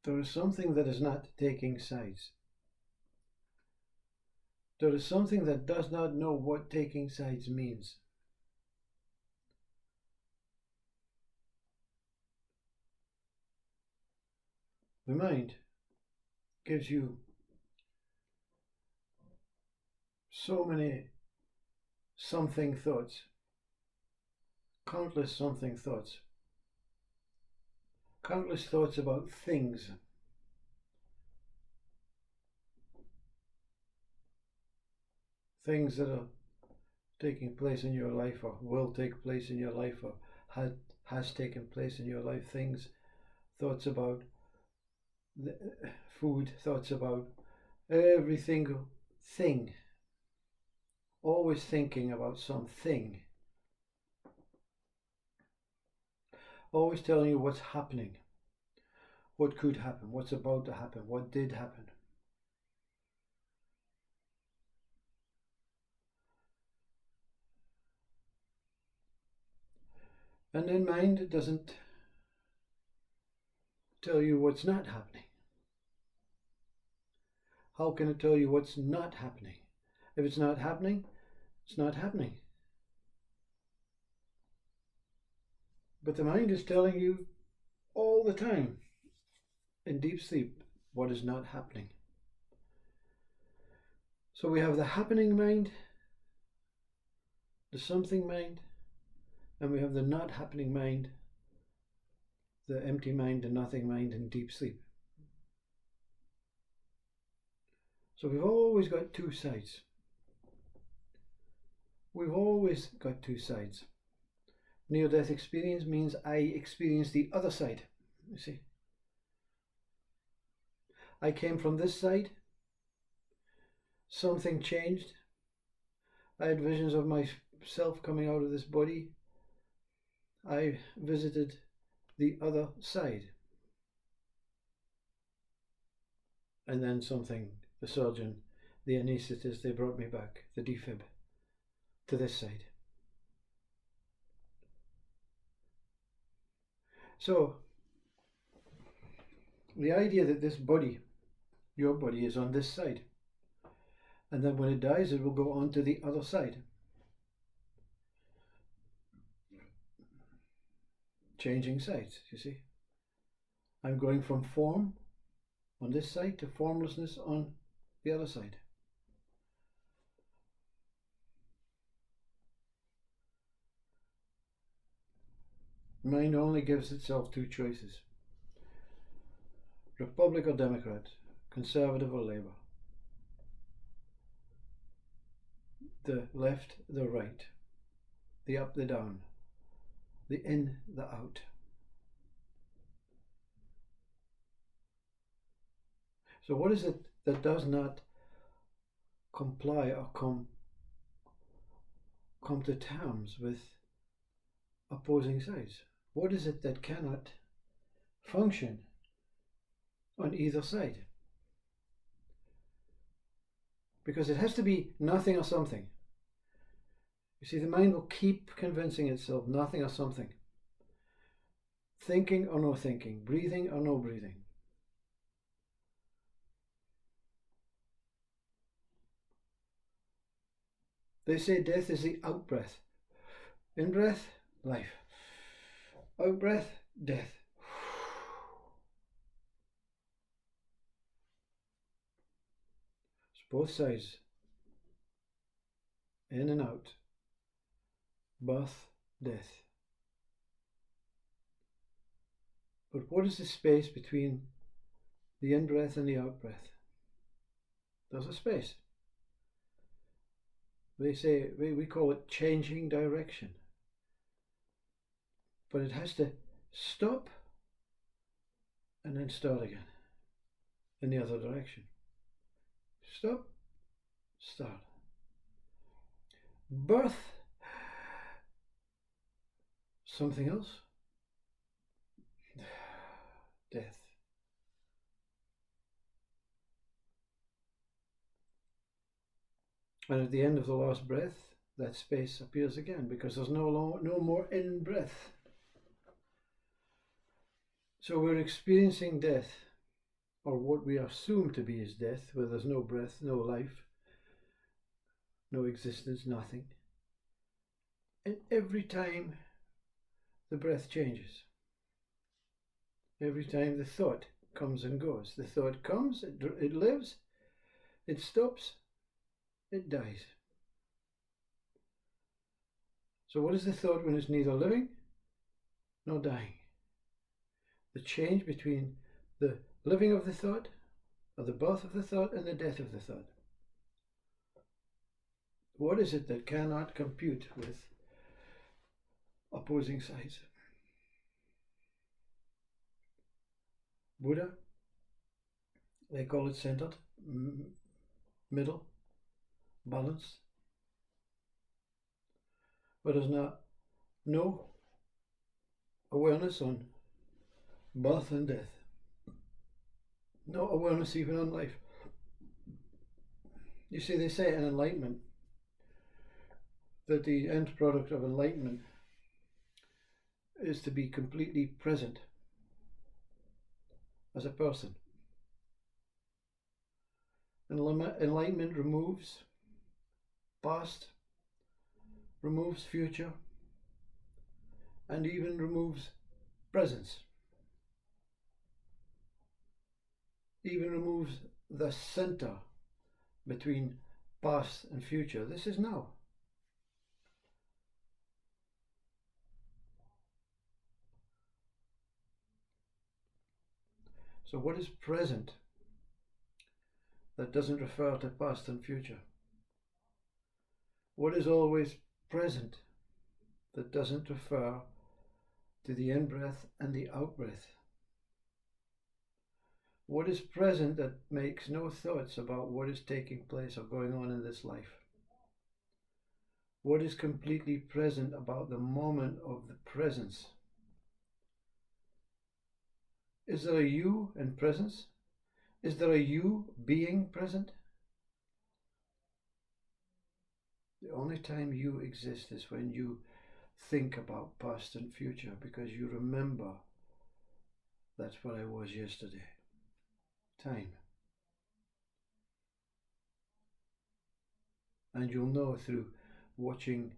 There is something that is not taking sides. There is something that does not know what taking sides means. The mind gives you so many something thoughts, countless something thoughts, countless thoughts about things. Things that are taking place in your life or will take place in your life or has taken place in your life. Things, thoughts about the food, thoughts about every single thing. Always thinking about something. Always telling you what's happening, what could happen, what's about to happen, what did happen. And then mind doesn't tell you what's not happening. How can it tell you what's not happening? If it's not happening, it's not happening. But the mind is telling you all the time in deep sleep what is not happening. So we have the happening mind, the something mind, and we have the not happening mind, the empty mind, the nothing mind in deep sleep. So we've always got two sides. We've always got two sides. Near-death experience means I experience the other side, you see. I came from this side, something changed. I had visions of myself coming out of this body. I visited the other side. And then something, the surgeon, the anaesthetist, they brought me back, the defib, to this side. So, the idea that this body, your body, is on this side, and then when it dies, it will go on to the other side. Changing sides, you see. I'm going from form on this side to formlessness on the other side. Mind only gives itself two choices: Republic or Democrat, Conservative or Labour, the left, the right, the up, the down, the in, the out. So what is it that does not comply or come to terms with opposing sides? What is it that cannot function on either side? Because it has to be nothing or something. You see, the mind will keep convincing itself nothing or something. Thinking or no thinking, breathing or no breathing. They say death is the out breath. In breath, life. Out breath, death. It's both sides. In and out. Birth, death. But what is the space between the in breath and the out breath? There's a space. They say, we call it changing direction. But it has to stop and then start again in the other direction. Stop, start. Birth, something else. Death. And at the end of the last breath, that space appears again because there's no more in breath. So we're experiencing death or what we assume to be is death, where there's no breath, no life, no existence, nothing. And every time the breath changes, every time the thought comes and goes, the thought comes, it lives, it stops, it dies. So what is the thought when it's neither living nor dying? The change between the living of the thought, or the birth of the thought, and the death of the thought. What is it that cannot compute with opposing sides? Buddha, they call it centered, middle, balanced. But there's no awareness on birth and death. No awareness even on life. You see, they say in enlightenment that the end product of enlightenment is to be completely present as a person. Enlightenment removes past, removes future, and even removes presence. Even removes the center between past and future. This is now. So what is present that doesn't refer to past and future? What is always present that doesn't refer to the in-breath and the out-breath? What is present that makes no thoughts about what is taking place or going on in this life? What is completely present about the moment of the presence? Is there a you in presence? Is there a you being present? The only time you exist is when you think about past and future, because you remember that's what I was yesterday. Time. And you'll know through watching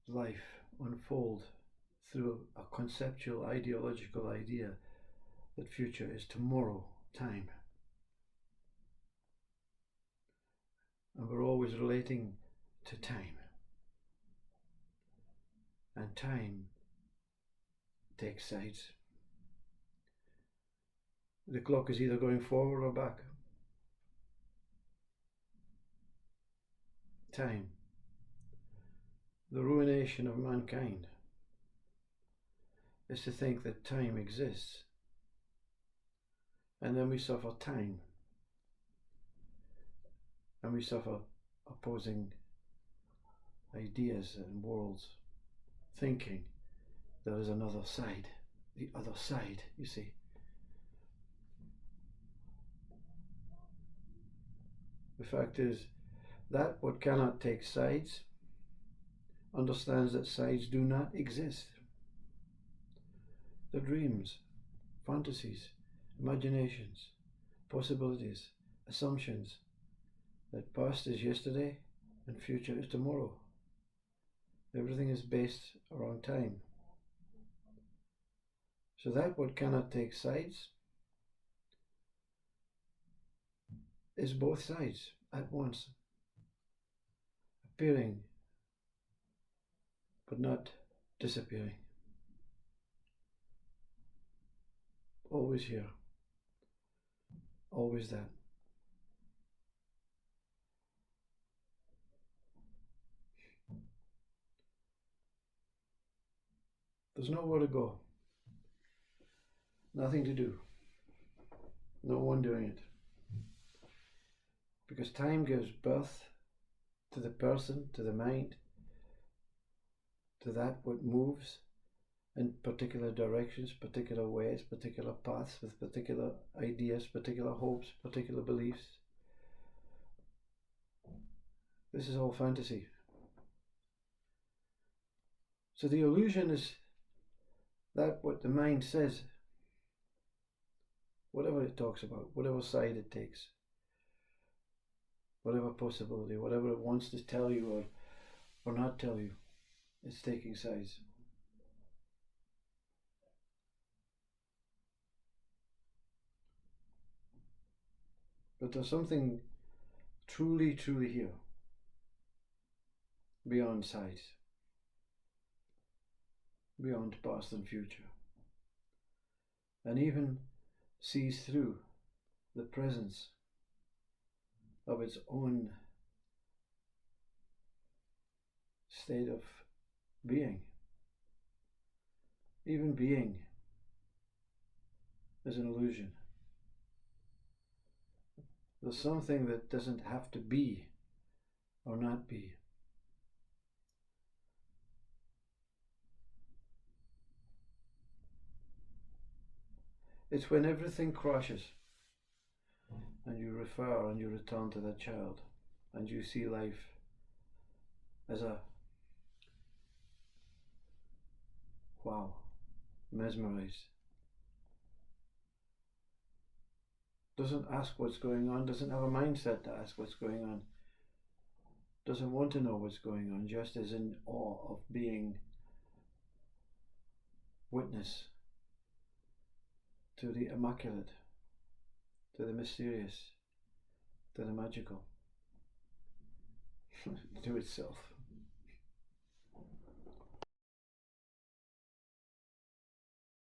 life unfold through a conceptual, ideological idea that future is tomorrow, time. And we're always relating to time. And time takes sides. The clock is either going forward or back. Time. The ruination of mankind is to think that time exists, and then we suffer time, and we suffer opposing ideas and worlds, thinking there is another side, the other side, you see. The fact is that what cannot take sides understands that sides do not exist. The dreams, fantasies, imaginations, possibilities, assumptions that past is yesterday and future is tomorrow. Everything is based around time. So that what cannot take sides is both sides at once, appearing but not disappearing. Always here, always that. There's nowhere to go, nothing to do, no one doing it. Because time gives birth to the person, to the mind, to that what moves in particular directions, particular ways, particular paths, with particular ideas, particular hopes, particular beliefs. This is all fantasy. So the illusion is that what the mind says whatever it talks about, whatever side it takes, whatever possibility, whatever it wants to tell you or not tell you, it's taking sides. But there's something truly, truly here, beyond sides, beyond past and future, and even sees through the presence of its own state of being. Even being is an illusion. There's something that doesn't have to be or not be. It's when everything crashes and you refer and you return to that child and you see life as a wow, mesmerized. Doesn't ask what's going on, doesn't have a mindset to ask what's going on, doesn't want to know what's going on, just is in awe of being witness to the immaculate, to the mysterious, to the magical, to itself.